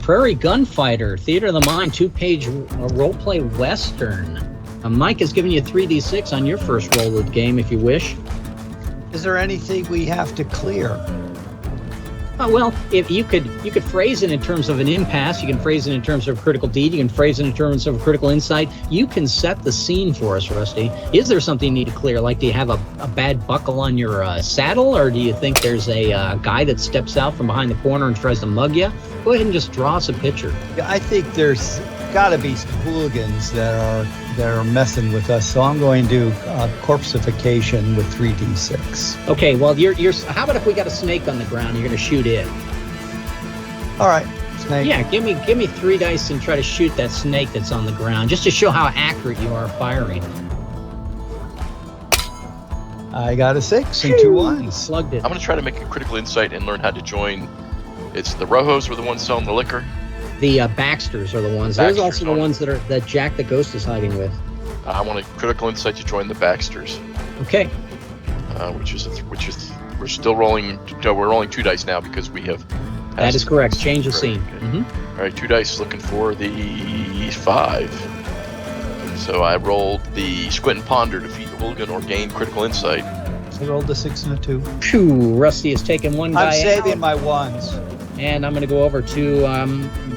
Prairie Gunfighter, Theater of the Mind, 2-page role-play western. Mike has given you 3d6 on your first roll of the game, if you wish. Is there anything we have to clear? Well, if you could phrase it in terms of an impasse, you can phrase it in terms of a critical deed, you can phrase it in terms of a critical insight. You can set the scene for us, Rusty. Is there something you need to clear? Like, do you have a bad buckle on your saddle, or do you think there's a guy that steps out from behind the corner and tries to mug you? Go ahead and just draw us a picture. Yeah, I think there's got to be some hooligans that are messing with us, so I'm going to do corpseification with 3d6. Okay, well, you're. How about if we got a snake on the ground? You're going to shoot it. All right, snake. Yeah, give me 3 dice and try to shoot that snake that's on the ground, just to show how accurate you are firing. I got a 6 and 2 1s. Slugged it. I'm going to try to make a critical insight and learn how to join. It's the Rojos were the ones selling the liquor. The Baxters are the ones. There's also the ones that Jack the Ghost is hiding with. I want a critical insight to join the Baxters. Okay. Which is we're still rolling. No, we're rolling 2 dice now because we have. That is correct. Change of scene. Okay. Mm-hmm. All right, 2 dice looking for the 5. So I rolled the Squint and Ponder, defeat the hooligan, or gain critical insight. I rolled a 6 and a 2. Phew, Rusty has taken one guy I'm saving out. my 1s. And I'm going to go over to,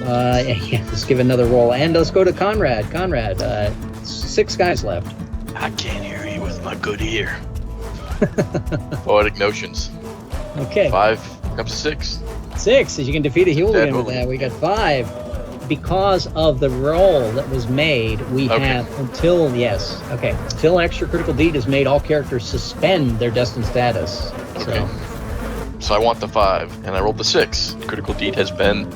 let's give another roll. And let's go to Conrad. Conrad, 6 guys left. I can't hear you with my good ear. Poetic notions. Okay. 5 comes to 6. 6, as you can defeat a hooligan with that. We got 5. Because of the roll that was made, we have until extra critical deed is made, all characters suspend their destined status. Okay. So I want the 5, and I rolled the 6. Critical deed has been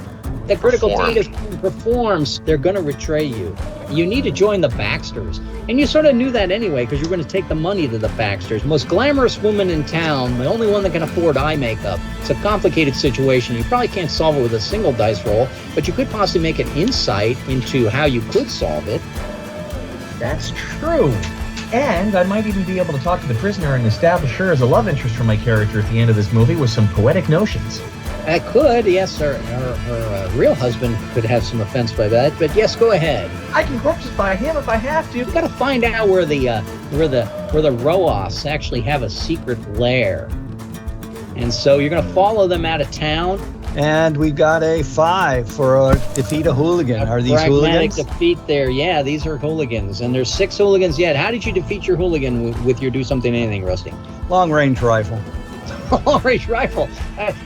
The critical performed. deed is performs. They're going to betray you. You need to join the Baxters. And you sort of knew that anyway, because you're going to take the money to the Baxters. Most glamorous woman in town, the only one that can afford eye makeup. It's a complicated situation. You probably can't solve it with a single dice roll, but you could possibly make an insight into how you could solve it. That's true. And I might even be able to talk to the prisoner and establish her as a love interest for my character at the end of this movie with some poetic notions. I could, yes, her real husband could have some offense by that, but yes, go ahead. I can corpseify him if I have to. You've got to find out where the Roas actually have a secret lair. And so you're going to follow them out of town. And we got a 5 for defeat a hooligan. Are these hooligans? Defeat there. Yeah, these are hooligans. And there's 6 hooligans yet. How did you defeat your hooligan with your do something anything, Rusty? Long range rifle. Long range rifle.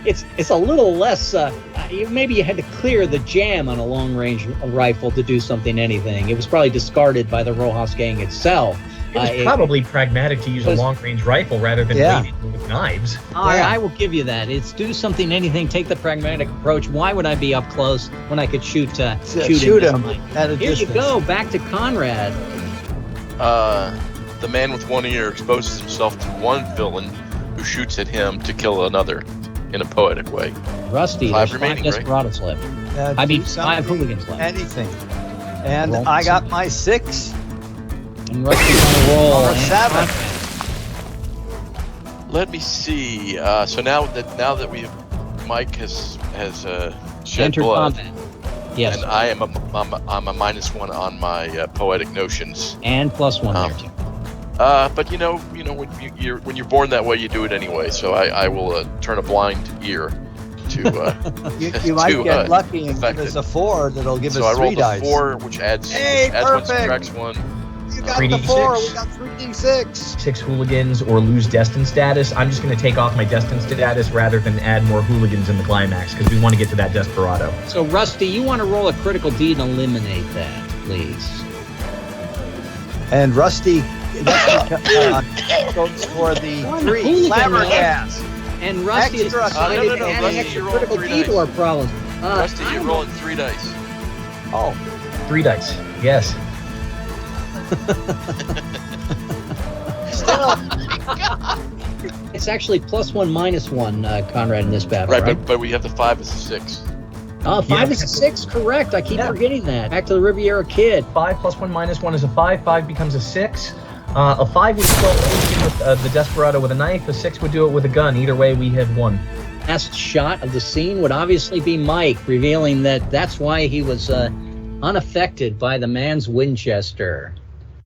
It's a little less. Maybe you had to clear the jam on a long range rifle to do something anything. It was probably discarded by the Rojas gang itself. It was probably pragmatic to use a long-range rifle rather than waiting with knives. I will give you that. It's do something, anything. Take the pragmatic approach. Why would I be up close when I could shoot him at a distance? Here you go. Back to Conrad. The man with one ear exposes himself to one villain who shoots at him to kill another in a poetic way. Rusty, 5 there's remaining, 5 desperados left. 5 hooligans left. Anything. And I got my 6. And Rusty's on a roll. On a 7. Let me see. So now that Mike has shed Entered blood, combat. Yes. and I'm a -1 on my poetic notions. And +1 there too. But you know when you're born that way, you do it anyway. So I will turn a blind ear to. You might get lucky and give us a 4 that'll give us 3 dice. So I rolled a 4, which adds 1, subtracts 1. You got the 4. We got 3d6. 6 hooligans or lose destined status. I'm just going to take off my destined status rather than add more hooligans in the climax because we want to get to that desperado. So Rusty, you want to roll a critical deed and eliminate that, please. And goes for the 3 flabbergas. And Rusty is decided to add an extra critical deed to our problems. Rusty, you're rolling 3 dice. Oh, 3 dice. Yes. It's actually +1 -1, Conrad, in this battle, right? But we have the 5 as a 6. 5 is a 6, correct. I keep forgetting that. Back to the Riviera Kid. 5 + 1 -1 is a 5. 5 becomes a 6. A 5 would still with the desperado with a knife. A 6 would do it with a gun. Either way, we have won. last shot of the scene would obviously be Mike, revealing that that's why he was unaffected by the man's Winchester.